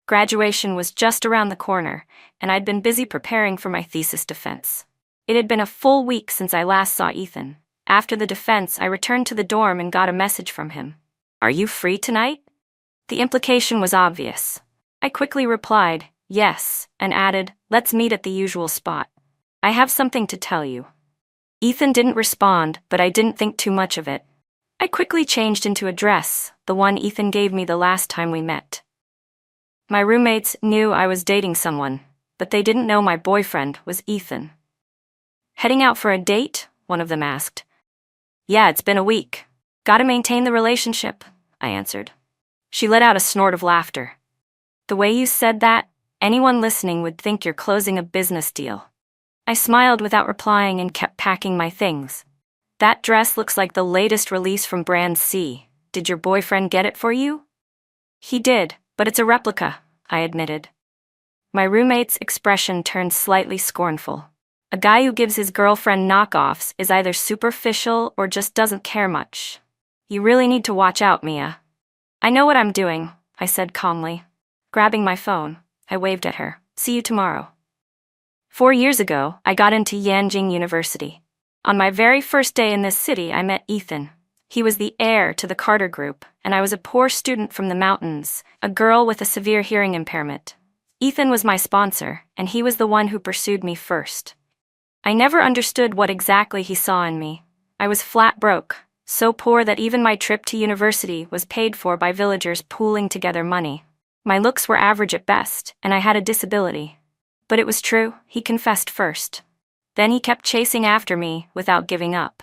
Graduation was just around the corner, and I'd been busy preparing for my thesis defense. It had been a full week since I last saw Ethan. After the defense, I returned to the dorm and got a message from him. "Are you free tonight?" The implication was obvious. I quickly replied, "Yes," and added, "Let's meet at the usual spot. I have something to tell you." Ethan didn't respond, but I didn't think too much of it. I quickly changed into a dress, the one Ethan gave me the last time we met. My roommates knew I was dating someone, but they didn't know my boyfriend was Ethan. "Heading out for a date?" one of them asked. "Yeah, it's been a week. Gotta maintain the relationship," I answered. She let out a snort of laughter. "The way you said that, anyone listening would think you're closing a business deal." I smiled without replying and kept packing my things. "That dress looks like the latest release from Brand C. Did your boyfriend get it for you?" "He did, but it's a replica," I admitted. My roommate's expression turned slightly scornful. A guy who gives his girlfriend knockoffs is either superficial or just doesn't care much. "You really need to watch out, Mia." "I know what I'm doing," I said calmly. Grabbing my phone, I waved at her. "See you tomorrow." 4 years ago, I got into Yanjing University. On my very first day in this city, I met Ethan. He was the heir to the Carter Group, and I was a poor student from the mountains, a girl with a severe hearing impairment. Ethan was my sponsor, and he was the one who pursued me first. I never understood what exactly he saw in me. I was flat broke, so poor that even my trip to university was paid for by villagers pooling together money. My looks were average at best, and I had a disability. But it was true, he confessed first. Then he kept chasing after me without giving up.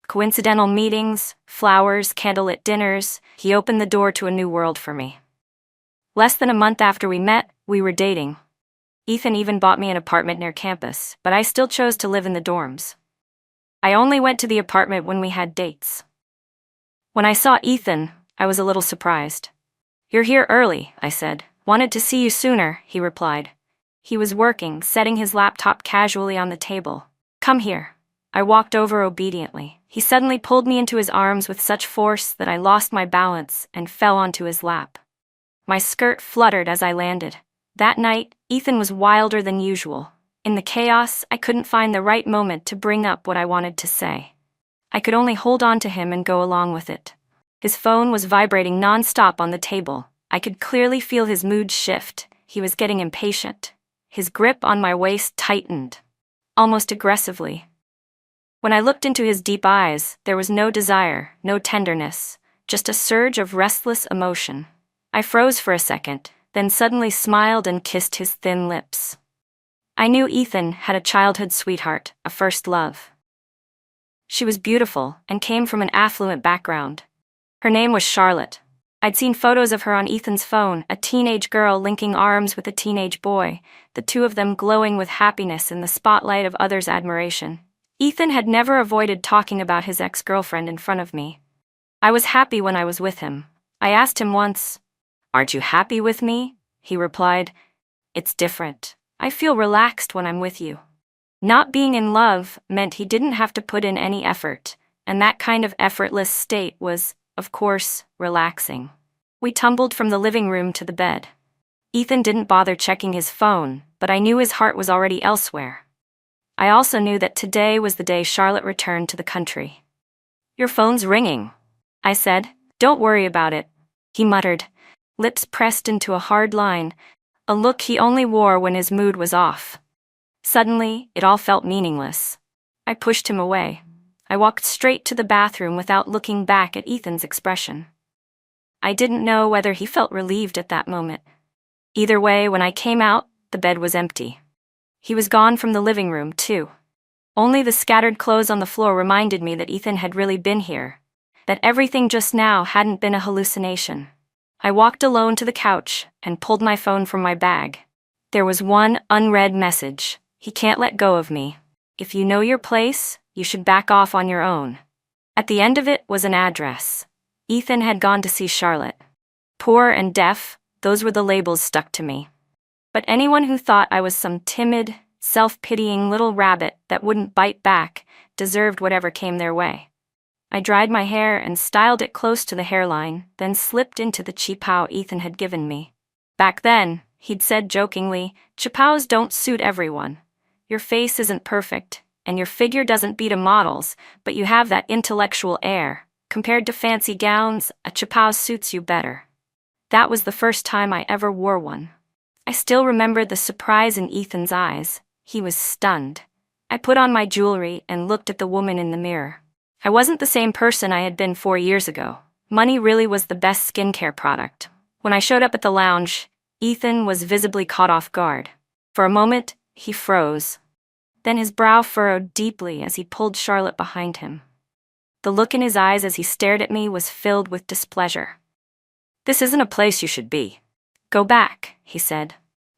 Coincidental meetings, flowers, candlelit dinners, he opened the door to a new world for me. Less than a month after we met, we were dating. Ethan even bought me an apartment near campus, but I still chose to live in the dorms. I only went to the apartment when we had dates. When I saw Ethan, I was a little surprised. "You're here early," I said. "Wanted to see you sooner," he replied. He was working, setting his laptop casually on the table. "Come here." I walked over obediently. He suddenly pulled me into his arms with such force that I lost my balance and fell onto his lap. My skirt fluttered as I landed. That night, Ethan was wilder than usual. In the chaos, I couldn't find the right moment to bring up what I wanted to say. I could only hold on to him and go along with it. His phone was vibrating non-stop on the table. I could clearly feel his mood shift. He was getting impatient. His grip on my waist tightened, almost aggressively. When I looked into his deep eyes, there was no desire, no tenderness, just a surge of restless emotion. I froze for a second, then suddenly smiled and kissed his thin lips. I knew Ethan had a childhood sweetheart, a first love. She was beautiful and came from an affluent background. Her name was Charlotte. I'd seen photos of her on Ethan's phone, a teenage girl linking arms with a teenage boy, the two of them glowing with happiness in the spotlight of others' admiration. Ethan had never avoided talking about his ex-girlfriend in front of me. I was happy when I was with him. I asked him once, "Aren't you happy with me?" He replied, "It's different. I feel relaxed when I'm with you." Not being in love meant he didn't have to put in any effort, and that kind of effortless state was, of course, relaxing. We tumbled from the living room to the bed. Ethan didn't bother checking his phone, but I knew his heart was already elsewhere. I also knew that today was the day Charlotte returned to the country. "Your phone's ringing," I said. "Don't worry about it," he muttered, lips pressed into a hard line, a look he only wore when his mood was off. Suddenly, it all felt meaningless. I pushed him away. I walked straight to the bathroom without looking back at Ethan's expression. I didn't know whether he felt relieved at that moment. Either way, when I came out, the bed was empty. He was gone from the living room, too. Only the scattered clothes on the floor reminded me that Ethan had really been here, that everything just now hadn't been a hallucination. I walked alone to the couch and pulled my phone from my bag. There was one unread message. "He can't let go of me. If you know your place, you should back off on your own." At the end of it was an address. Ethan had gone to see Charlotte. Poor and deaf, those were the labels stuck to me. But anyone who thought I was some timid, self-pitying little rabbit that wouldn't bite back deserved whatever came their way. I dried my hair and styled it close to the hairline, then slipped into the cheapao Ethan had given me. Back then, he'd said jokingly, "Chapaos don't suit everyone. Your face isn't perfect, and your figure doesn't beat a model's, but you have that intellectual air. Compared to fancy gowns, a chapao suits you better." That was the first time I ever wore one. I still remember the surprise in Ethan's eyes. He was stunned. I put on my jewelry and looked at the woman in the mirror. I wasn't the same person I had been 4 years ago. Money really was the best skincare product. When I showed up at the lounge, Ethan was visibly caught off guard. For a moment, he froze. Then his brow furrowed deeply as he pulled Charlotte behind him. The look in his eyes as he stared at me was filled with displeasure. "This isn't a place you should be. Go back," he said.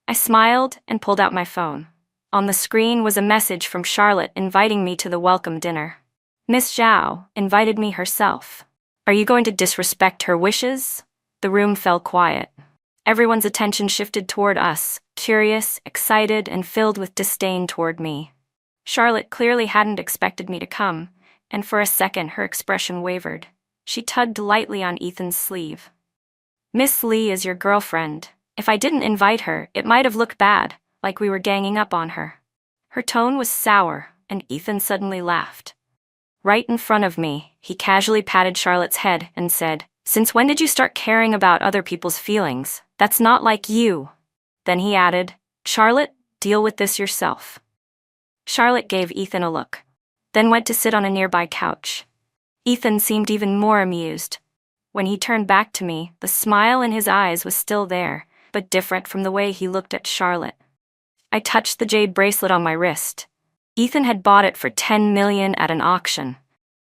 I smiled and pulled out my phone. On the screen was a message from Charlotte inviting me to the welcome dinner. Miss Zhao invited me herself. "Are you going to disrespect her wishes?" The room fell quiet. Everyone's attention shifted toward us, curious, excited, and filled with disdain toward me. Charlotte clearly hadn't expected me to come, and for a second her expression wavered. She tugged lightly on Ethan's sleeve. "Miss Lee is your girlfriend. If I didn't invite her, it might have looked bad, like we were ganging up on her." Her tone was sour, and Ethan suddenly laughed. Right in front of me, he casually patted Charlotte's head and said, "Since when did you start caring about other people's feelings? That's not like you." Then he added, "Charlotte, deal with this yourself." Charlotte gave Ethan a look, then went to sit on a nearby couch. Ethan seemed even more amused. When he turned back to me, the smile in his eyes was still there, but different from the way he looked at Charlotte. I touched the jade bracelet on my wrist. Ethan had bought it for $10 million at an auction.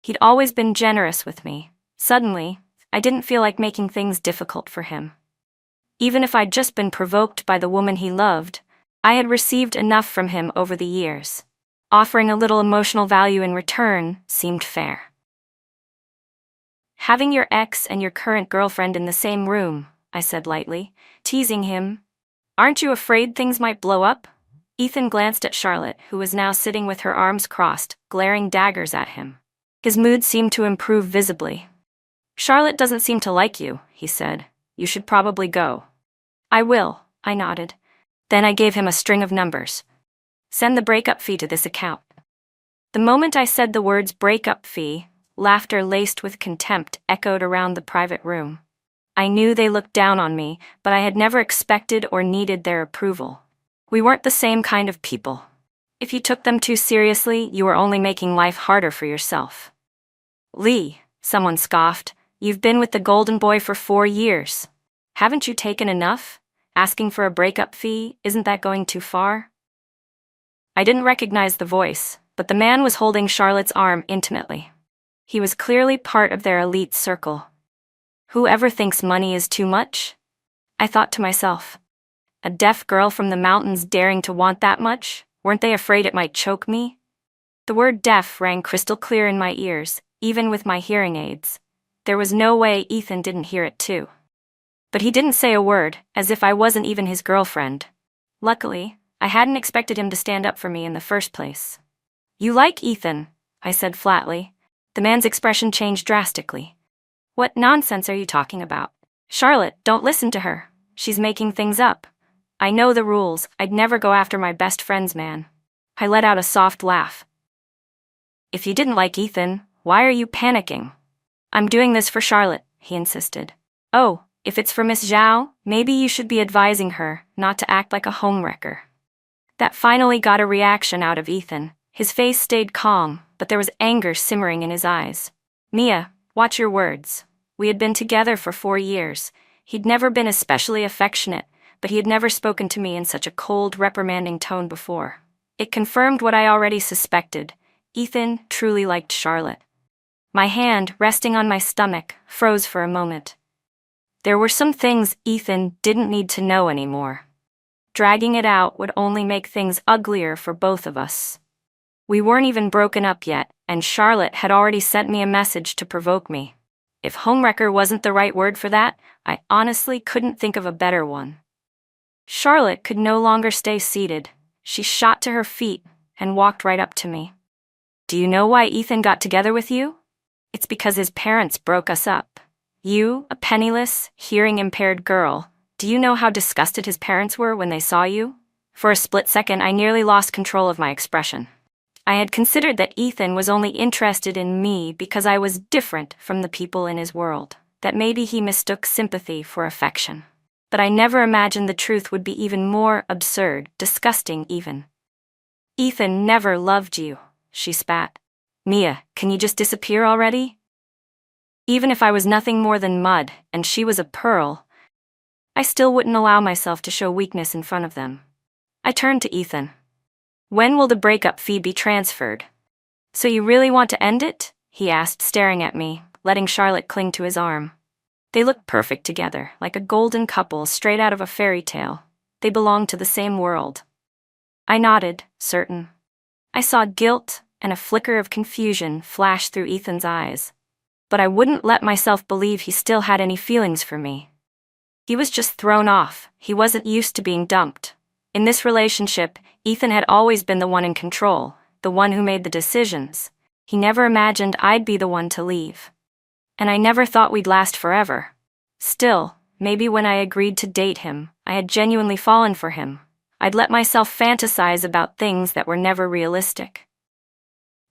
He'd always been generous with me. Suddenly, I didn't feel like making things difficult for him. Even if I'd just been provoked by the woman he loved, I had received enough from him over the years. Offering a little emotional value in return seemed fair. "Having your ex and your current girlfriend in the same room," I said lightly, teasing him. "Aren't you afraid things might blow up?" Ethan glanced at Charlotte, who was now sitting with her arms crossed, glaring daggers at him. His mood seemed to improve visibly. "Charlotte doesn't seem to like you," he said. "You should probably go." "I will," I nodded. Then I gave him a string of numbers. "Send the breakup fee to this account." The moment I said the words breakup fee, laughter laced with contempt echoed around the private room. I knew they looked down on me, but I had never expected or needed their approval. We weren't the same kind of people. If you took them too seriously, you were only making life harder for yourself. "Lee," someone scoffed, "you've been with the golden boy for 4 years. Haven't you taken enough? Asking for a breakup fee, isn't that going too far?" I didn't recognize the voice, but the man was holding Charlotte's arm intimately. He was clearly part of their elite circle. Whoever thinks money is too much? I thought to myself. A deaf girl from the mountains daring to want that much? Weren't they afraid it might choke me? The word deaf rang crystal clear in my ears, even with my hearing aids. There was no way Ethan didn't hear it too. But he didn't say a word, as if I wasn't even his girlfriend. Luckily, I hadn't expected him to stand up for me in the first place. "You like Ethan," I said flatly. The man's expression changed drastically. "What nonsense are you talking about? Charlotte, don't listen to her. She's making things up. I know the rules. I'd never go after my best friend's man." I let out a soft laugh. "If you didn't like Ethan, why are you panicking?" "I'm doing this for Charlotte," he insisted. "Oh, if it's for Miss Zhao, maybe you should be advising her not to act like a homewrecker." That finally got a reaction out of Ethan. His face stayed calm, but there was anger simmering in his eyes. "Mia, watch your words. We had been together for 4 years. He'd never been especially affectionate, but he had never spoken to me in such a cold, reprimanding tone before. It confirmed what I already suspected. Ethan truly liked Charlotte. My hand, resting on my stomach, froze for a moment. There were some things Ethan didn't need to know anymore. Dragging it out would only make things uglier for both of us. We weren't even broken up yet, and Charlotte had already sent me a message to provoke me. If homewrecker wasn't the right word for that, I honestly couldn't think of a better one. Charlotte could no longer stay seated. She shot to her feet and walked right up to me. "Do you know why Ethan got together with you? It's because his parents broke us up. You, a penniless, hearing-impaired girl, Do you know how disgusted his parents were when they saw you? For a split second, I nearly lost control of my expression. I had considered that Ethan was only interested in me because I was different from the people in his world, that maybe he mistook sympathy for affection. But I never imagined the truth would be even more absurd, disgusting even. Ethan never loved you, she spat. Mia, can you just disappear already? Even if I was nothing more than mud and she was a pearl, I still wouldn't allow myself to show weakness in front of them. I turned to Ethan. When will the breakup fee be transferred? So you really want to end it? He asked, staring at me, letting Charlotte cling to his arm. They looked perfect together, like a golden couple straight out of a fairy tale. They belonged to the same world. I nodded, certain. I saw guilt and a flicker of confusion flash through Ethan's eyes. But I wouldn't let myself believe he still had any feelings for me. He was just thrown off. He wasn't used to being dumped. In this relationship, Ethan had always been the one in control, the one who made the decisions. He never imagined I'd be the one to leave. And I never thought we'd last forever. Still, maybe when I agreed to date him, I had genuinely fallen for him. I'd let myself fantasize about things that were never realistic.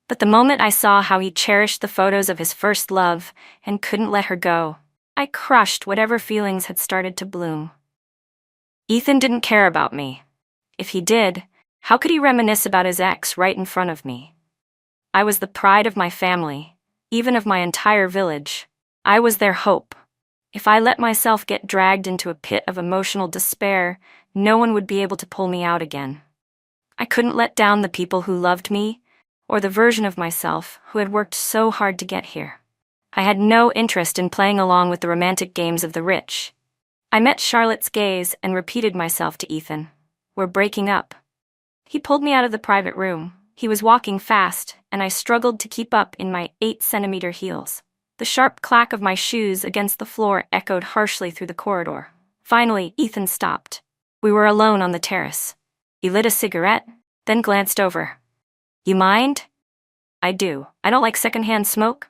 But the moment I saw how he cherished the photos of his first love and couldn't let her go, I crushed whatever feelings had started to bloom. Ethan didn't care about me. If he did, how could he reminisce about his ex right in front of me? I was the pride of my family, even of my entire village. I was their hope. If I let myself get dragged into a pit of emotional despair, no one would be able to pull me out again. I couldn't let down the people who loved me, or the version of myself who had worked so hard to get here. I had no interest in playing along with the romantic games of the rich. I met Charlotte's gaze and repeated myself to Ethan. We're breaking up. He pulled me out of the private room. He was walking fast, and I struggled to keep up in my 8-centimeter heels. The sharp clack of my shoes against the floor echoed harshly through the corridor. Finally, Ethan stopped. We were alone on the terrace. He lit a cigarette, then glanced over. You mind? I do. I don't like secondhand smoke.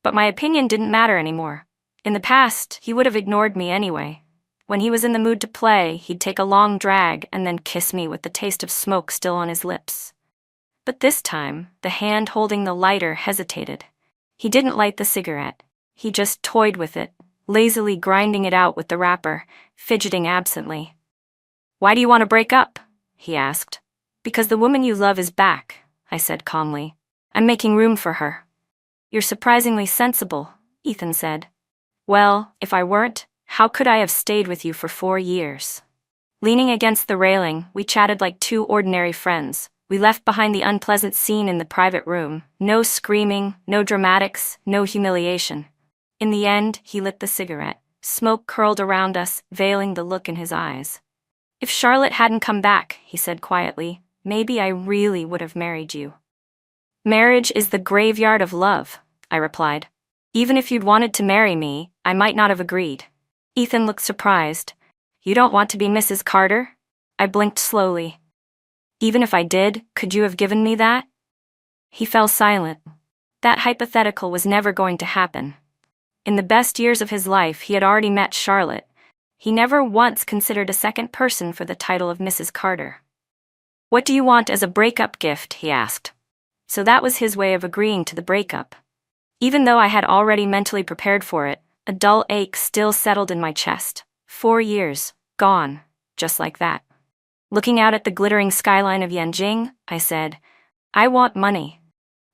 But my opinion didn't matter anymore. In the past, he would have ignored me anyway. When he was in the mood to play, he'd take a long drag and then kiss me with the taste of smoke still on his lips. But this time, the hand holding the lighter hesitated. He didn't light the cigarette. He just toyed with it, lazily grinding it out with the wrapper, fidgeting absently. Why do you want to break up? He asked. Because the woman you love is back, I said calmly. I'm making room for her. You're surprisingly sensible, Ethan said. Well, if I weren't, how could I have stayed with you for 4 years? Leaning against the railing, we chatted like two ordinary friends. We left behind the unpleasant scene in the private room. No screaming, no dramatics, no humiliation. In the end, he lit the cigarette. Smoke curled around us, veiling the look in his eyes. If Charlotte hadn't come back, he said quietly, maybe I really would have married you. Marriage is the graveyard of love, I replied. Even if you'd wanted to marry me, I might not have agreed. Ethan looked surprised. You don't want to be Mrs. Carter? I blinked slowly. Even if I did, could you have given me that? He fell silent. That hypothetical was never going to happen. In the best years of his life, he had already met Charlotte. He never once considered a second person for the title of Mrs. Carter. What do you want as a breakup gift? He asked. So that was his way of agreeing to the breakup. Even though I had already mentally prepared for it, a dull ache still settled in my chest. 4 years, gone, just like that. Looking out at the glittering skyline of Yanjing, I said, I want money.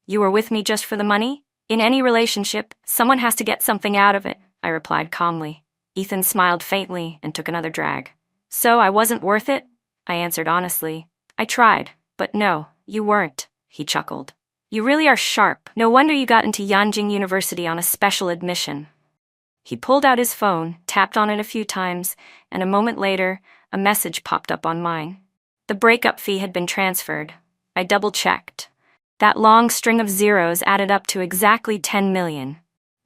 You were with me just for the money? In any relationship, someone has to get something out of it, I replied calmly. Ethan smiled faintly and took another drag. So I wasn't worth it? I answered honestly. I tried, but no, you weren't, he chuckled. You really are sharp. No wonder you got into Yanjing University on a special admission. He pulled out his phone, tapped on it a few times, and a moment later, a message popped up on mine. The breakup fee had been transferred. I double-checked. That long string of zeros added up to exactly 10 million.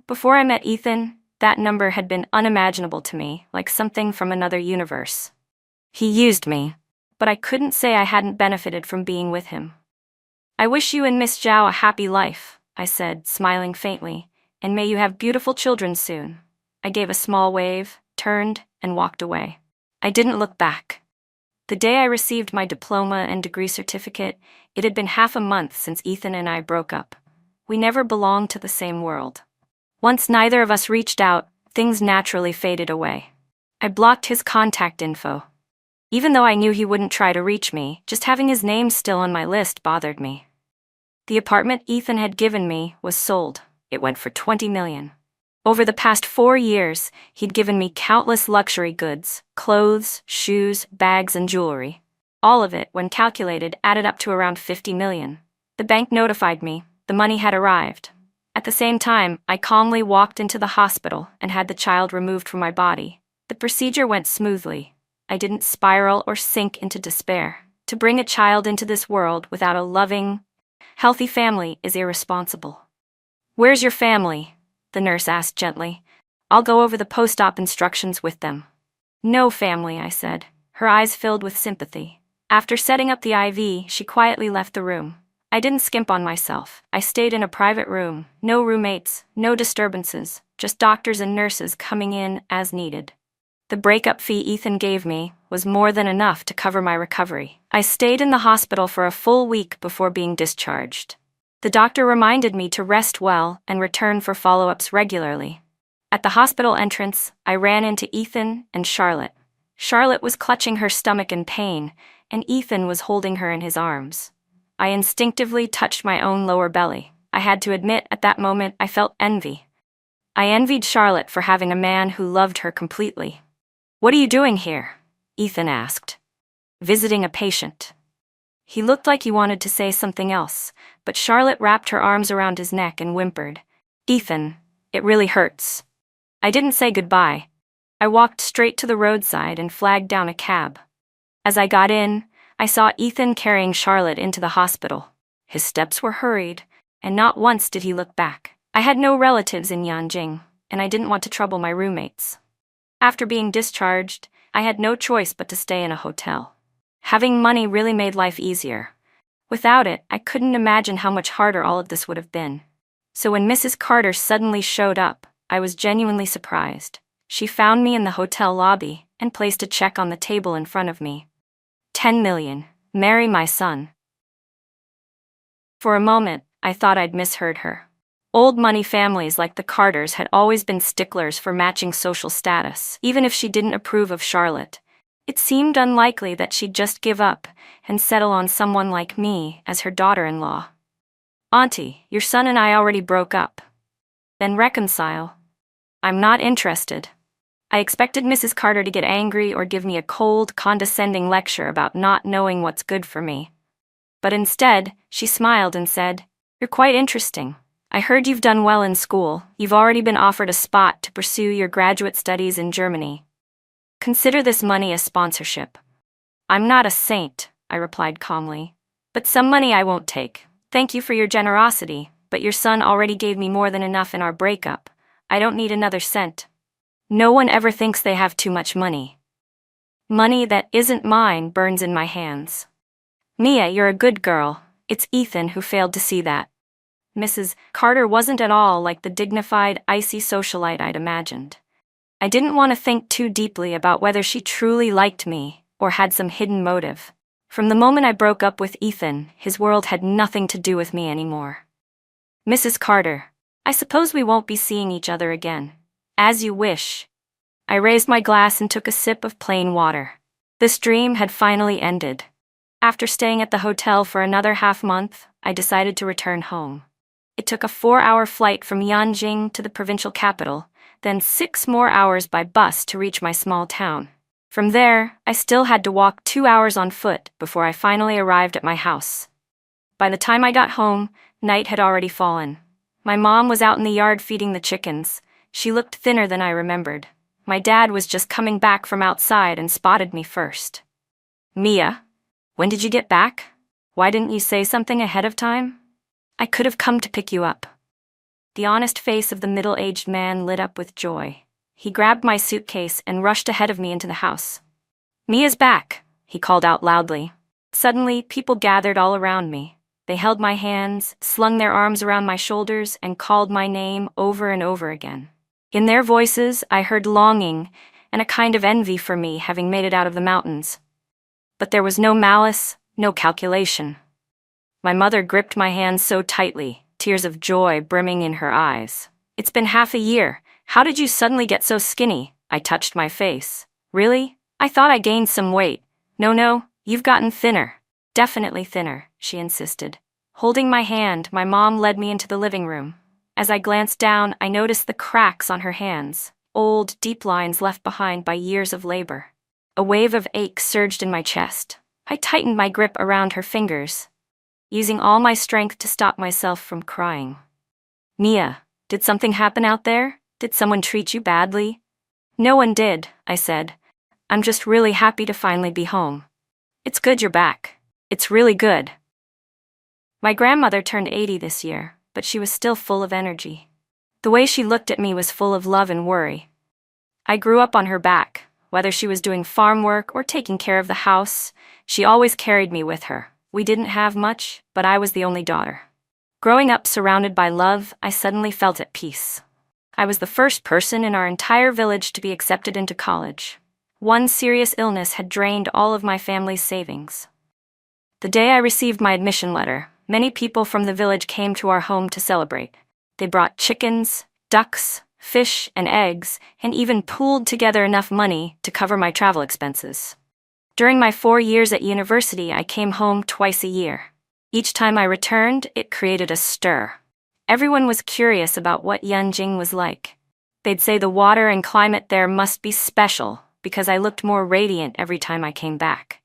Before I met Ethan, that number had been unimaginable to me, like something from another universe. He used me, but I couldn't say I hadn't benefited from being with him. I wish you and Miss Zhao a happy life, I said, smiling faintly, and may you have beautiful children soon. I gave a small wave, turned, and walked away. I didn't look back. The day I received my diploma and degree certificate, it had been half a month since Ethan and I broke up. We never belonged to the same world. Once neither of us reached out, things naturally faded away. I blocked his contact info. Even though I knew he wouldn't try to reach me, just having his name still on my list bothered me. The apartment Ethan had given me was sold. It went for $20 million. Over the past 4 years, he'd given me countless luxury goods, clothes, shoes, bags, and jewelry. All of it, when calculated, added up to around $50 million. The bank notified me the money had arrived. At the same time, I calmly walked into the hospital and had the child removed from my body. The procedure went smoothly. I didn't spiral or sink into despair. To bring a child into this world without a loving, healthy family is irresponsible. "Where's your family?" the nurse asked gently. "I'll go over the post-op instructions with them." "No family," I said, her eyes filled with sympathy. After setting up the IV, she quietly left the room. I didn't skimp on myself. I stayed in a private room, no roommates, no disturbances, just doctors and nurses coming in as needed. The breakup fee Ethan gave me was more than enough to cover my recovery. I stayed in the hospital for a full week before being discharged. The doctor reminded me to rest well and return for follow-ups regularly. At the hospital entrance, I ran into Ethan and Charlotte. Charlotte was clutching her stomach in pain, and Ethan was holding her in his arms. I instinctively touched my own lower belly. I had to admit, at that moment, I felt envy. I envied Charlotte for having a man who loved her completely. "What are you doing here?" Ethan asked. "Visiting a patient." He looked like he wanted to say something else, but Charlotte wrapped her arms around his neck and whimpered, "Ethan, it really hurts." I didn't say goodbye. I walked straight to the roadside and flagged down a cab. As I got in, I saw Ethan carrying Charlotte into the hospital. His steps were hurried, and not once did he look back. I had no relatives in Yanjing, and I didn't want to trouble my roommates. After being discharged, I had no choice but to stay in a hotel. Having money really made life easier. Without it, I couldn't imagine how much harder all of this would have been. So when Mrs. Carter suddenly showed up, I was genuinely surprised. She found me in the hotel lobby and placed a check on the table in front of me. $10 million. Marry my son. For a moment, I thought I'd misheard her. Old money families like the Carters had always been sticklers for matching social status. Even if she didn't approve of Charlotte, it seemed unlikely that she'd just give up and settle on someone like me as her daughter-in-law. "Auntie, your son and I already broke up." "Then reconcile." "I'm not interested." I expected Mrs. Carter to get angry or give me a cold, condescending lecture about not knowing what's good for me. But instead, she smiled and said, "You're quite interesting. I heard you've done well in school. You've already been offered a spot to pursue your graduate studies in Germany. Consider this money as sponsorship." "I'm not a saint," I replied calmly. "But some money I won't take. Thank you for your generosity, but your son already gave me more than enough in our breakup. I don't need another cent." No one ever thinks they have too much money. Money that isn't mine burns in my hands. "Mia, you're a good girl." It's Ethan who failed to see that. Mrs. Carter wasn't at all like the dignified, icy socialite I'd imagined. I didn't want to think too deeply about whether she truly liked me or had some hidden motive. From the moment I broke up with Ethan, his world had nothing to do with me anymore. "Mrs. Carter, I suppose we won't be seeing each other again." "As you wish." I raised my glass and took a sip of plain water. This dream had finally ended. After staying at the hotel for another half-month, I decided to return home. It took a 4-hour flight from Yanjing to the provincial capital, then 6 more hours by bus to reach my small town. From there, I still had to walk 2 hours on foot before I finally arrived at my house. By the time I got home, night had already fallen. My mom was out in the yard feeding the chickens. She looked thinner than I remembered. My dad was just coming back from outside and spotted me first. "Mia, when did you get back? Why didn't you say something ahead of time?" "I could have come to pick you up." The honest face of the middle-aged man lit up with joy. He grabbed my suitcase and rushed ahead of me into the house. "Mia's back," he called out loudly. Suddenly, people gathered all around me. They held my hands, slung their arms around my shoulders, and called my name over and over again. In their voices, I heard longing and a kind of envy for me having made it out of the mountains. But there was no malice, no calculation. My mother gripped my hand so tightly, tears of joy brimming in her eyes. "It's been half a year. How did you suddenly get so skinny?" I touched my face. "Really? I thought I gained some weight." No, you've gotten thinner." "Definitely thinner," she insisted. Holding my hand, my mom led me into the living room. As I glanced down, I noticed the cracks on her hands, old, deep lines left behind by years of labor. A wave of ache surged in my chest. I tightened my grip around her fingers, using all my strength to stop myself from crying. "Mia, did something happen out there? Did someone treat you badly?" "No one did," I said. "I'm just really happy to finally be home." "It's good you're back. It's really good." My grandmother turned 80 this year, but she was still full of energy. The way she looked at me was full of love and worry. I grew up on her back. Whether she was doing farm work or taking care of the house, she always carried me with her. We didn't have much, but I was the only daughter. Growing up surrounded by love, I suddenly felt at peace. I was the first person in our entire village to be accepted into college. One serious illness had drained all of my family's savings. The day I received my admission letter, many people from the village came to our home to celebrate. They brought chickens, ducks, fish, and eggs, and even pooled together enough money to cover my travel expenses. During my 4 years at university, I came home twice a year. Each time I returned, it created a stir. Everyone was curious about what Yanjing was like. They'd say the water and climate there must be special, because I looked more radiant every time I came back.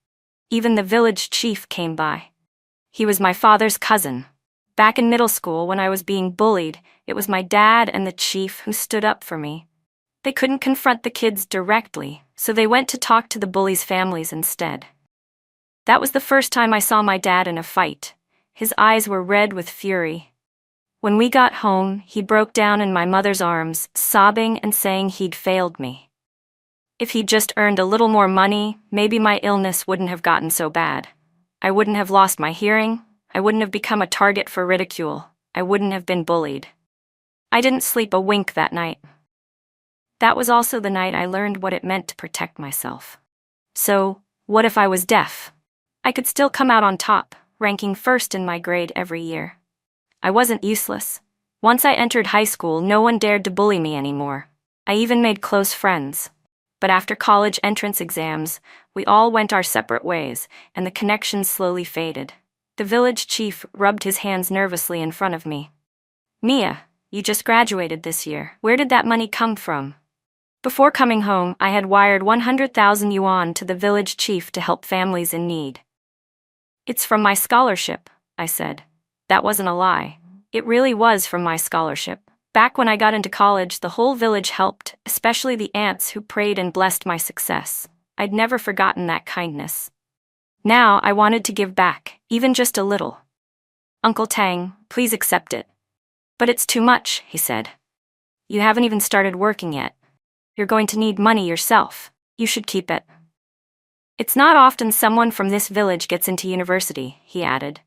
Even the village chief came by. He was my father's cousin. Back in middle school, when I was being bullied, it was my dad and the chief who stood up for me. They couldn't confront the kids directly, so they went to talk to the bullies' families instead. That was the first time I saw my dad in a fight. His eyes were red with fury. When we got home, he broke down in my mother's arms, sobbing and saying he'd failed me. If he'd just earned a little more money, maybe my illness wouldn't have gotten so bad. I wouldn't have lost my hearing. I wouldn't have become a target for ridicule. I wouldn't have been bullied. I didn't sleep a wink that night. That was also the night I learned what it meant to protect myself. So, what if I was deaf? I could still come out on top, ranking first in my grade every year. I wasn't useless. Once I entered high school, no one dared to bully me anymore. I even made close friends. But after college entrance exams, we all went our separate ways, and the connection slowly faded. The village chief rubbed his hands nervously in front of me. "Mia, you just graduated this year. Where did that money come from?" Before coming home, I had wired 100,000 yuan to the village chief to help families in need. "It's from my scholarship," I said. That wasn't a lie. It really was from my scholarship. Back when I got into college, the whole village helped, especially the aunts who prayed and blessed my success. I'd never forgotten that kindness. Now I wanted to give back, even just a little. "Uncle Tang, please accept it." "But it's too much," he said. "You haven't even started working yet. You're going to need money yourself. You should keep it." "It's not often someone from this village gets into university," he added.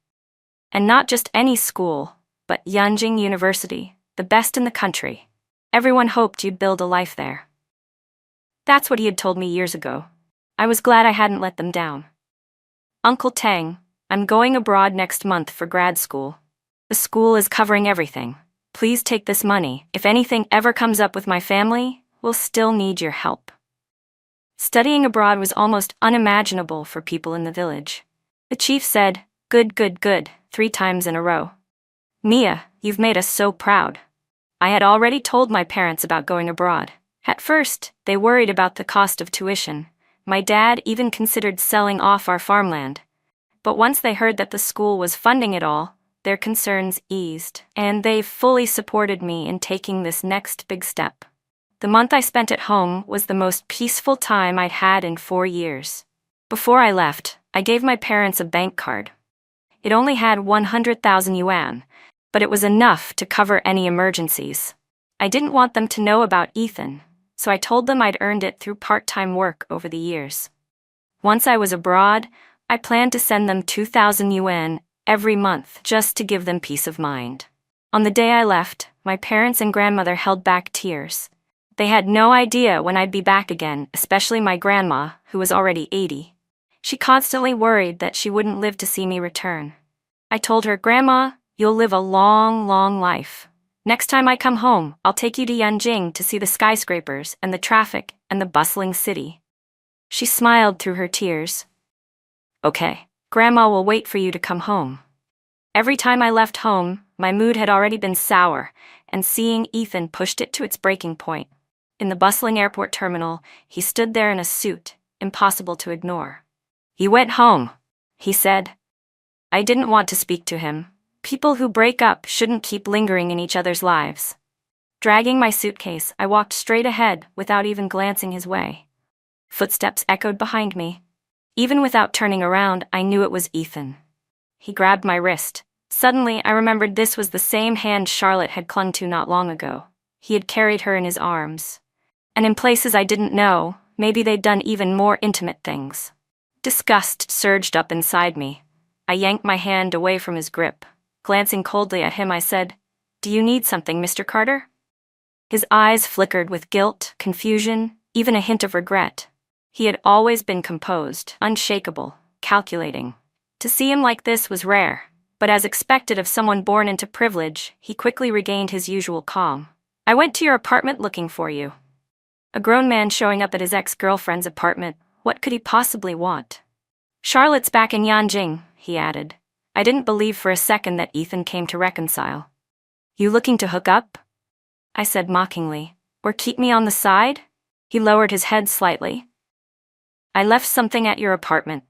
"And not just any school, but Yanjing University, the best in the country. Everyone hoped you'd build a life there." That's what he had told me years ago. I was glad I hadn't let them down. "Uncle Tang, I'm going abroad next month for grad school. The school is covering everything. Please take this money. If anything ever comes up with my family, we'll still need your help." Studying abroad was almost unimaginable for people in the village. The chief said, "Good, good, good," 3 times in a row. "Mia, you've made us so proud." I had already told my parents about going abroad. At first, they worried about the cost of tuition. My dad even considered selling off our farmland. But once they heard that the school was funding it all, their concerns eased, and they fully supported me in taking this next big step. The month I spent at home was the most peaceful time I'd had in 4 years. Before I left, I gave my parents a bank card. It only had 100,000 yuan, but it was enough to cover any emergencies. I didn't want them to know about Ethan, so I told them I'd earned it through part-time work over the years. Once I was abroad, I planned to send them 2,000 yuan every month just to give them peace of mind. On the day I left, my parents and grandmother held back tears. They had no idea when I'd be back again, especially my grandma, who was already 80. She constantly worried that she wouldn't live to see me return. I told her, "Grandma, you'll live a long, long life. Next time I come home, I'll take you to Yanjing to see the skyscrapers and the traffic and the bustling city." She smiled through her tears. "Okay, Grandma will wait for you to come home." Every time I left home, my mood had already been sour, and seeing Ethan pushed it to its breaking point. In the bustling airport terminal, he stood there in a suit, impossible to ignore. "You went home," he said. I didn't want to speak to him. People who break up shouldn't keep lingering in each other's lives. Dragging my suitcase, I walked straight ahead without even glancing his way. Footsteps echoed behind me. Even without turning around, I knew it was Ethan. He grabbed my wrist. Suddenly, I remembered this was the same hand Charlotte had clung to not long ago. He had carried her in his arms. And in places I didn't know, maybe they'd done even more intimate things. Disgust surged up inside me. I yanked my hand away from his grip. Glancing coldly at him, I said, "Do you need something, Mr. Carter?" His eyes flickered with guilt, confusion, even a hint of regret. He had always been composed, unshakable, calculating. To see him like this was rare, but as expected of someone born into privilege, he quickly regained his usual calm. "I went to your apartment looking for you." A grown man showing up at his ex-girlfriend's apartment, what could he possibly want? "Charlotte's back in Yanjing," he added. I didn't believe for a second that Ethan came to reconcile. "You looking to hook up?" I said mockingly. "Or keep me on the side?" He lowered his head slightly. "I left something at your apartment."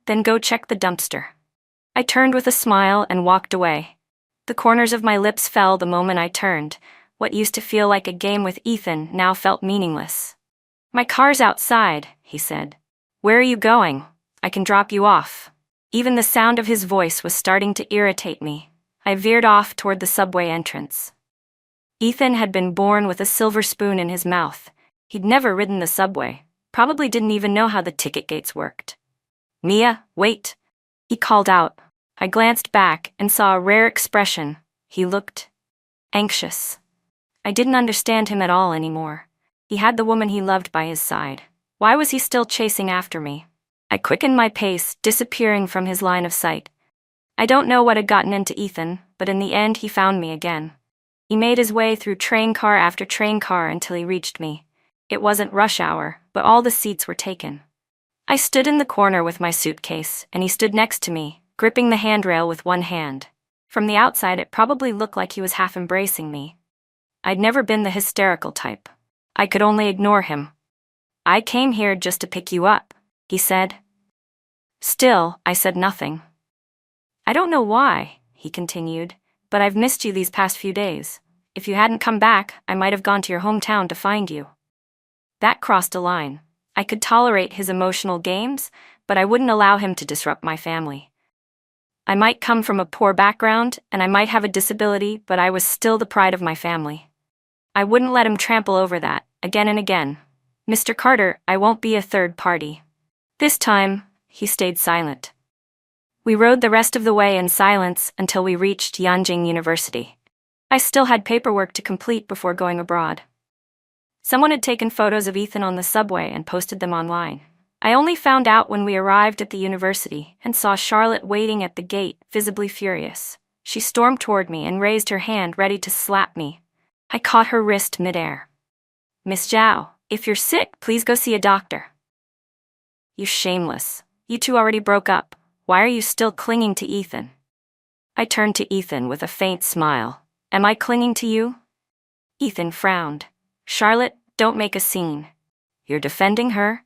"Then go check the dumpster." I turned with a smile and walked away. The corners of my lips fell the moment I turned. What used to feel like a game with Ethan now felt meaningless. "My car's outside," he said. "Where are you going? I can drop you off." Even the sound of his voice was starting to irritate me. I veered off toward the subway entrance. Ethan had been born with a silver spoon in his mouth. He'd never ridden the subway, probably didn't even know how the ticket gates worked. "Mia, wait," he called out. I glanced back and saw a rare expression. He looked anxious. I didn't understand him at all anymore. He had the woman he loved by his side. Why was he still chasing after me? I quickened my pace, disappearing from his line of sight. I don't know what had gotten into Ethan, but in the end he found me again. He made his way through train car after train car until he reached me. It wasn't rush hour, but all the seats were taken. I stood in the corner with my suitcase, and he stood next to me, gripping the handrail with one hand. From the outside, it probably looked like he was half embracing me. I'd never been the hysterical type. I could only ignore him. "I came here just to pick you up," he said. Still, I said nothing. "I don't know why," he continued, "but I've missed you these past few days. If you hadn't come back, I might have gone to your hometown to find you." That crossed a line. I could tolerate his emotional games, but I wouldn't allow him to disrupt my family. I might come from a poor background, and I might have a disability, but I was still the pride of my family. I wouldn't let him trample over that, again and again. "Mr. Carter, I won't be a third party." This time, he stayed silent. We rode the rest of the way in silence until we reached Yanjing University. I still had paperwork to complete before going abroad. Someone had taken photos of Ethan on the subway and posted them online. I only found out when we arrived at the university and saw Charlotte waiting at the gate, visibly furious. She stormed toward me and raised her hand ready to slap me. I caught her wrist midair. "Miss Zhao, if you're sick, please go see a doctor." "You shameless. You two already broke up. Why are you still clinging to Ethan?" I turned to Ethan with a faint smile. "Am I clinging to you?" Ethan frowned. "Charlotte, don't make a scene." "You're defending her?"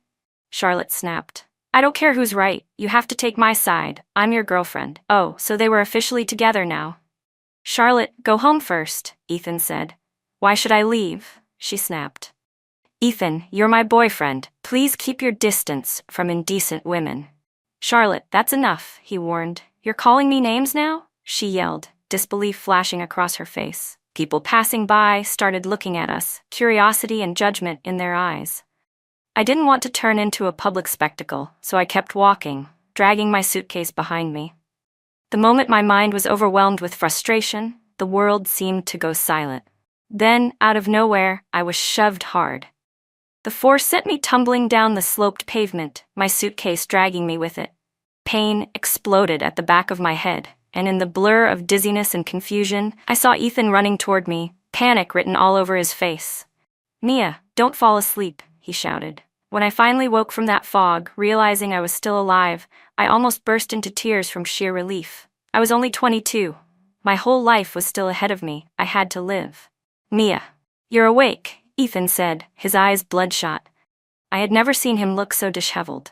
Charlotte snapped. "I don't care who's right. You have to take my side. I'm your girlfriend." "Oh, so they were officially together now." "Charlotte, go home first," Ethan said. "Why should I leave?" she snapped. "Ethan, you're my boyfriend. Please keep your distance from indecent women." "Charlotte, that's enough," he warned. "You're calling me names now?" she yelled, disbelief flashing across her face. People passing by started looking at us, curiosity and judgment in their eyes. I didn't want to turn into a public spectacle, so I kept walking, dragging my suitcase behind me. The moment my mind was overwhelmed with frustration, the world seemed to go silent. Then, out of nowhere, I was shoved hard. The force sent me tumbling down the sloped pavement, my suitcase dragging me with it. Pain exploded at the back of my head, and in the blur of dizziness and confusion, I saw Ethan running toward me, panic written all over his face. "Mia, don't fall asleep," he shouted. When I finally woke from that fog, realizing I was still alive, I almost burst into tears from sheer relief. I was only 22. My whole life was still ahead of me. I had to live. "Mia, you're awake," Ethan said, his eyes bloodshot. I had never seen him look so disheveled.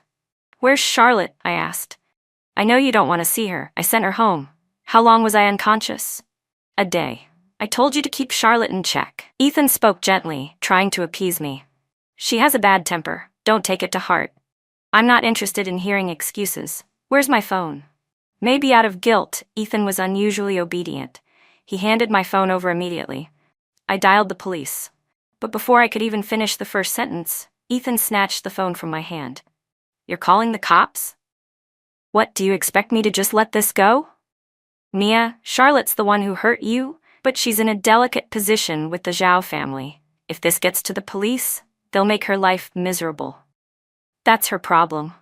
"Where's Charlotte?" I asked. "I know you don't want to see her. I sent her home." "How long was I unconscious?" "A day. I told you to keep Charlotte in check." Ethan spoke gently, trying to appease me. "She has a bad temper. Don't take it to heart." "I'm not interested in hearing excuses. Where's my phone?" Maybe out of guilt, Ethan was unusually obedient. He handed my phone over immediately. I dialed the police. But before I could even finish the first sentence, Ethan snatched the phone from my hand. "You're calling the cops? What, do you expect me to just let this go?" "Mia, Charlotte's the one who hurt you, but she's in a delicate position with the Zhao family. If this gets to the police, they'll make her life miserable." "That's her problem.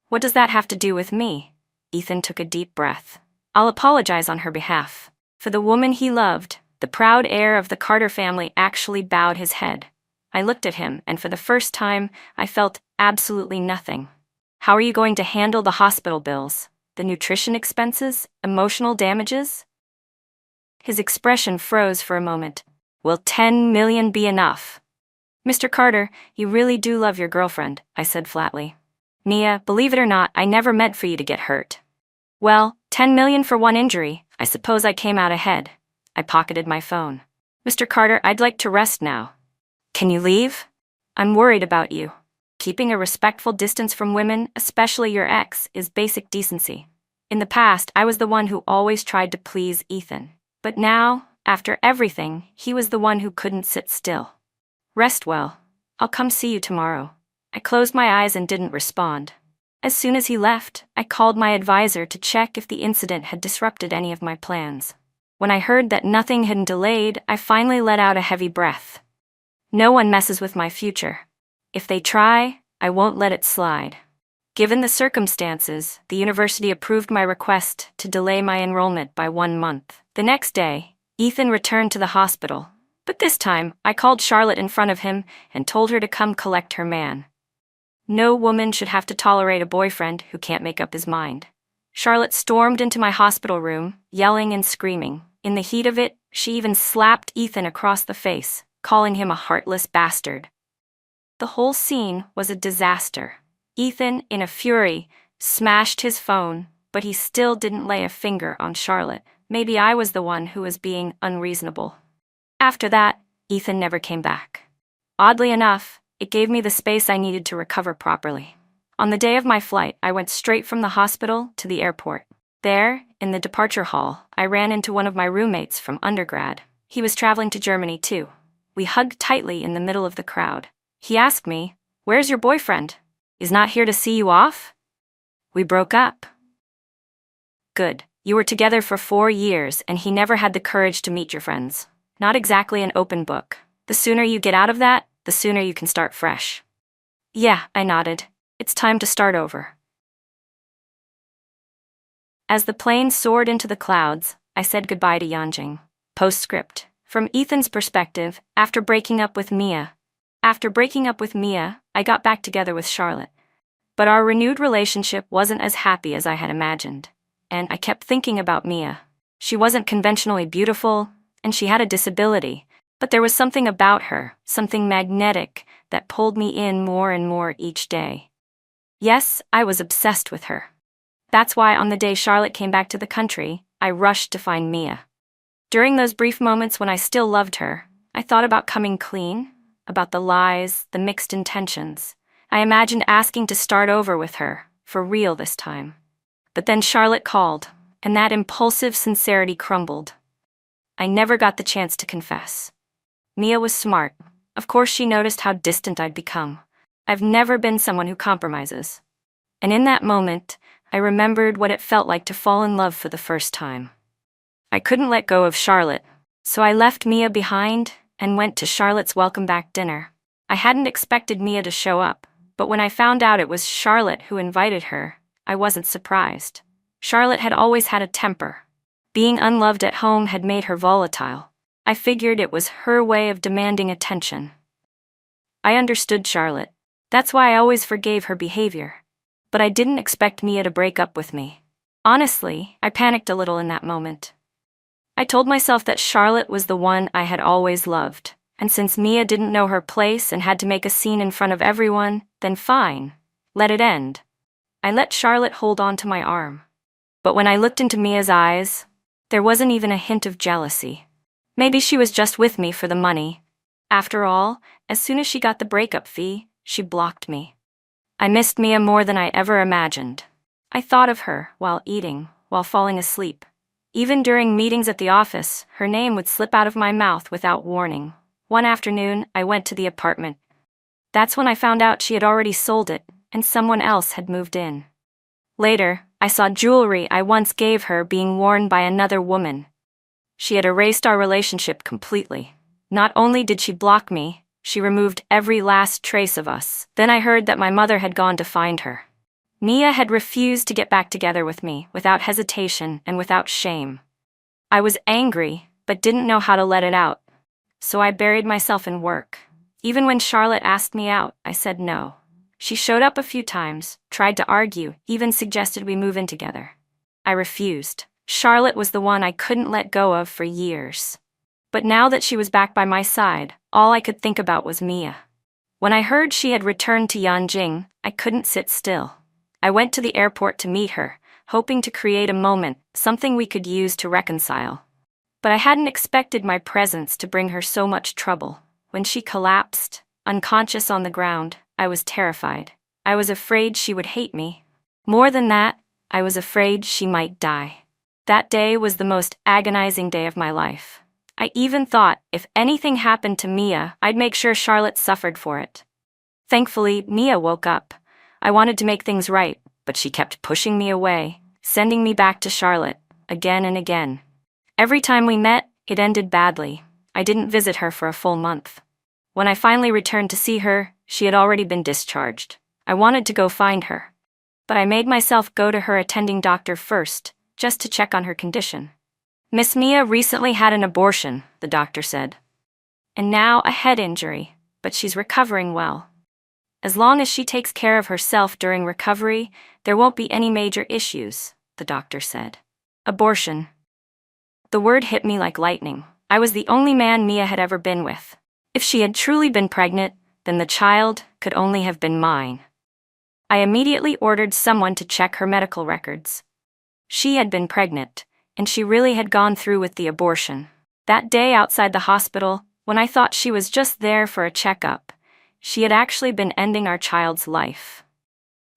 What does that have to do with me?" Ethan took a deep breath. "I'll apologize on her behalf." For the woman he loved, the proud heir of the Carter family actually bowed his head. I looked at him, and for the first time, I felt absolutely nothing. "How are you going to handle the hospital bills, the nutrition expenses, emotional damages?" His expression froze for a moment. "Will 10 million be enough?" "Mr. Carter, you really do love your girlfriend," I said flatly. "Mia, believe it or not, I never meant for you to get hurt." "Well, 10 million for one injury. I suppose I came out ahead." I pocketed my phone. "Mr. Carter, I'd like to rest now." "Can you leave?" "I'm worried about you. Keeping a respectful distance from women, especially your ex, is basic decency. In the past, I was the one who always tried to please Ethan. But now, after everything, he was the one who couldn't sit still. Rest well. I'll come see you tomorrow." I closed my eyes and didn't respond. As soon as he left, I called my advisor to check if the incident had disrupted any of my plans. When I heard that nothing had delayed, I finally let out a heavy breath. No one messes with my future. If they try, I won't let it slide. Given the circumstances, the university approved my request to delay my enrollment by 1 month. The next day, Ethan returned to the hospital, but this time I called Charlotte in front of him and told her to come collect her man. No woman should have to tolerate a boyfriend who can't make up his mind. Charlotte stormed into my hospital room, yelling and screaming. In the heat of it, she even slapped Ethan across the face, calling him a heartless bastard. The whole scene was a disaster. Ethan, in a fury, smashed his phone, but he still didn't lay a finger on Charlotte. Maybe I was the one who was being unreasonable. After that, Ethan never came back. Oddly enough, it gave me the space I needed to recover properly. On the day of my flight, I went straight from the hospital to the airport. There, in the departure hall, I ran into one of my roommates from undergrad. He was traveling to Germany too. We hugged tightly in the middle of the crowd. He asked me, "Where's your boyfriend? He's not here to see you off?" "We broke up." "Good. You were together for 4 years and he never had the courage to meet your friends. Not exactly an open book. The sooner you get out of that, the sooner you can start fresh." "Yeah," I nodded. "It's time to start over." As the plane soared into the clouds, I said goodbye to Yanjing. Postscript. From Ethan's perspective, after breaking up with Mia, I got back together with Charlotte. But our renewed relationship wasn't as happy as I had imagined. And I kept thinking about Mia. She wasn't conventionally beautiful, and she had a disability. But there was something about her, something magnetic, that pulled me in more and more each day. Yes, I was obsessed with her. That's why on the day Charlotte came back to the country, I rushed to find Mia. During those brief moments when I still loved her, I thought about coming clean, about the lies, the mixed intentions. I imagined asking to start over with her, for real this time. But then Charlotte called, and that impulsive sincerity crumbled. I never got the chance to confess. Mia was smart. Of course she noticed how distant I'd become. I've never been someone who compromises. And in that moment, I remembered what it felt like to fall in love for the first time. I couldn't let go of Charlotte, so I left Mia behind and went to Charlotte's welcome back dinner. I hadn't expected Mia to show up, but when I found out it was Charlotte who invited her, I wasn't surprised. Charlotte had always had a temper. Being unloved at home had made her volatile. I figured it was her way of demanding attention. I understood Charlotte. That's why I always forgave her behavior. But I didn't expect Mia to break up with me. Honestly, I panicked a little in that moment. I told myself that Charlotte was the one I had always loved, and since Mia didn't know her place and had to make a scene in front of everyone, then fine, let it end. I let Charlotte hold on to my arm. But when I looked into Mia's eyes, there wasn't even a hint of jealousy. Maybe she was just with me for the money. After all, as soon as she got the breakup fee, she blocked me. I missed Mia more than I ever imagined. I thought of her while eating, while falling asleep. Even during meetings at the office, her name would slip out of my mouth without warning. One afternoon, I went to the apartment. That's when I found out she had already sold it, and someone else had moved in. Later, I saw jewelry I once gave her being worn by another woman. She had erased our relationship completely. Not only did she block me, she removed every last trace of us. Then I heard that my mother had gone to find her. Mia had refused to get back together with me, without hesitation and without shame. I was angry, but didn't know how to let it out. So I buried myself in work. Even when Charlotte asked me out, I said no. She showed up a few times, tried to argue, even suggested we move in together. I refused. Charlotte was the one I couldn't let go of for years. But now that she was back by my side, all I could think about was Mia. When I heard she had returned to Yanjing, I couldn't sit still. I went to the airport to meet her, hoping to create a moment, something we could use to reconcile. But I hadn't expected my presence to bring her so much trouble. When she collapsed, unconscious on the ground, I was terrified. I was afraid she would hate me. More than that, I was afraid she might die. That day was the most agonizing day of my life. I even thought if anything happened to Mia, I'd make sure Charlotte suffered for it. Thankfully, Mia woke up. I wanted to make things right, but she kept pushing me away, sending me back to Charlotte, again and again. Every time we met, it ended badly. I didn't visit her for a full month. When I finally returned to see her, she had already been discharged. I wanted to go find her, but I made myself go to her attending doctor first, just to check on her condition. Miss Mia recently had an abortion, the doctor said. And now a head injury, but she's recovering well. As long as she takes care of herself during recovery, there won't be any major issues, the doctor said. Abortion. The word hit me like lightning. I was the only man Mia had ever been with. If she had truly been pregnant, then the child could only have been mine. I immediately ordered someone to check her medical records. She had been pregnant, and she really had gone through with the abortion. That day outside the hospital, when I thought she was just there for a checkup, she had actually been ending our child's life.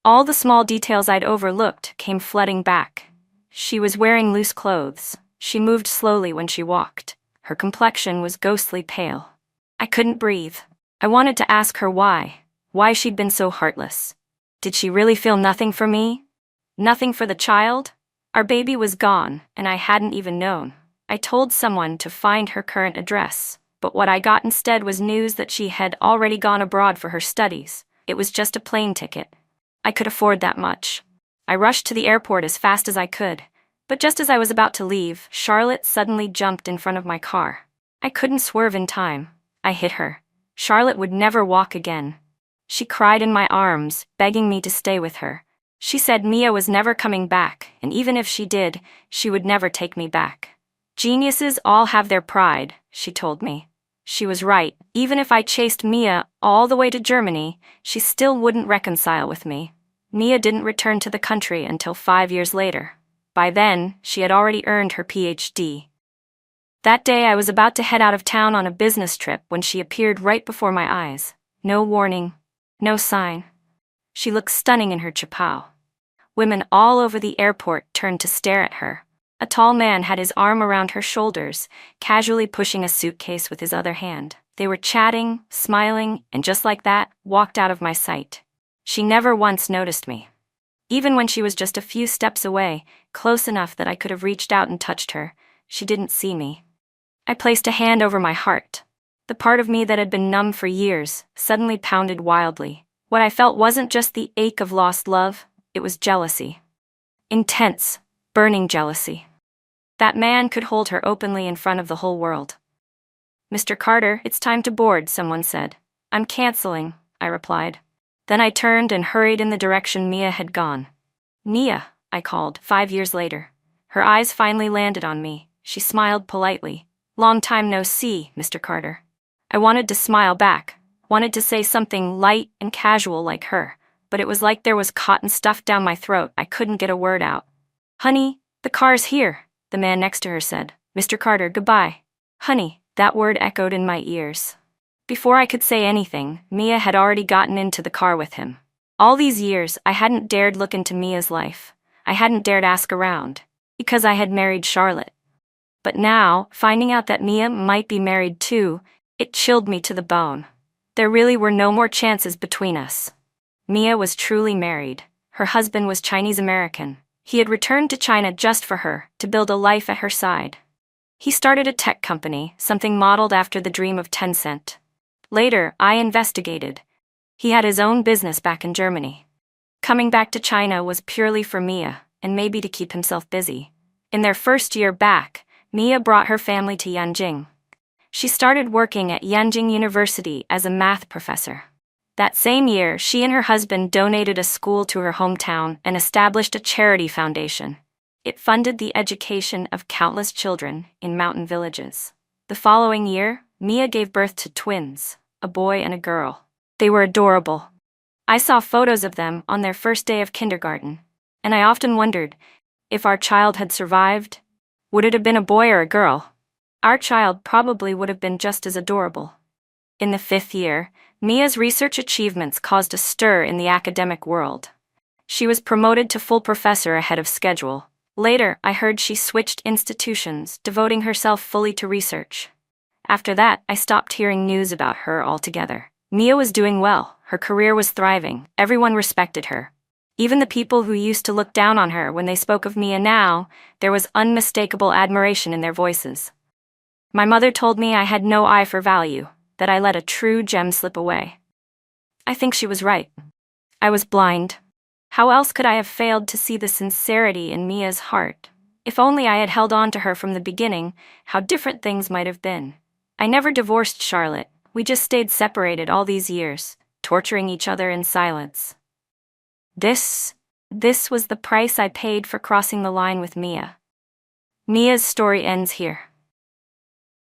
All the small details I'd overlooked came flooding back. She was wearing loose clothes. She moved slowly when she walked. Her complexion was ghostly pale. I couldn't breathe. I wanted to ask her why she'd been so heartless. Did she really feel nothing for me? Nothing for the child? Our baby was gone, and I hadn't even known. I told someone to find her current address, but what I got instead was news that she had already gone abroad for her studies. It was just a plane ticket. I could afford that much. I rushed to the airport as fast as I could, but just as I was about to leave, Charlotte suddenly jumped in front of my car. I couldn't swerve in time. I hit her. Charlotte would never walk again. She cried in my arms, begging me to stay with her. She said Mia was never coming back, and even if she did, she would never take me back. Geniuses all have their pride, she told me. She was right. Even if I chased Mia all the way to Germany, she still wouldn't reconcile with me. Mia didn't return to the country until 5 years later. By then, she had already earned her PhD. That day I was about to head out of town on a business trip when she appeared right before my eyes. No warning, no sign. She looked stunning in her chapeau. Women all over the airport turned to stare at her. A tall man had his arm around her shoulders, casually pushing a suitcase with his other hand. They were chatting, smiling, and just like that, walked out of my sight. She never once noticed me. Even when she was just a few steps away, close enough that I could have reached out and touched her, she didn't see me. I placed a hand over my heart. The part of me that had been numb for years suddenly pounded wildly. What I felt wasn't just the ache of lost love, it was jealousy. Intense, burning jealousy. That man could hold her openly in front of the whole world. "Mr. Carter, it's time to board," someone said. "I'm canceling," I replied. Then I turned and hurried in the direction Mia had gone. "Mia," I called 5 years later. Her eyes finally landed on me. She smiled politely. "Long time no see, Mr. Carter." I wanted to smile back, wanted to say something light and casual like her, but it was like there was cotton stuffed down my throat. I couldn't get a word out. "Honey, the car's here," the man next to her said. "Mr. Carter, goodbye." Honey, that word echoed in my ears. Before I could say anything, Mia had already gotten into the car with him. All these years, I hadn't dared look into Mia's life. I hadn't dared ask around, because I had married Charlotte. But now, finding out that Mia might be married too, it chilled me to the bone. There really were no more chances between us. Mia was truly married. Her husband was Chinese American. He had returned to China just for her, to build a life at her side. He started a tech company, something modeled after the dream of Tencent. Later, I investigated. He had his own business back in Germany. Coming back to China was purely for Mia, and maybe to keep himself busy. In their first year back, Mia brought her family to Yanjing. She started working at Yanjing University as a math professor. That same year, she and her husband donated a school to her hometown and established a charity foundation. It funded the education of countless children in mountain villages. The following year, Mia gave birth to twins, a boy and a girl. They were adorable. I saw photos of them on their first day of kindergarten, and I often wondered, if our child had survived, would it have been a boy or a girl? Our child probably would have been just as adorable. In the 5th year, Mia's research achievements caused a stir in the academic world. She was promoted to full professor ahead of schedule. Later, I heard she switched institutions, devoting herself fully to research. After that, I stopped hearing news about her altogether. Mia was doing well, her career was thriving, everyone respected her. Even the people who used to look down on her when they spoke of Mia now, there was unmistakable admiration in their voices. My mother told me I had no eye for value, that I let a true gem slip away. I think she was right. I was blind. How else could I have failed to see the sincerity in Mia's heart? If only I had held on to her from the beginning, how different things might have been. I never divorced Charlotte. We just stayed separated all these years, torturing each other in silence. This was the price I paid for crossing the line with Mia. Mia's story ends here.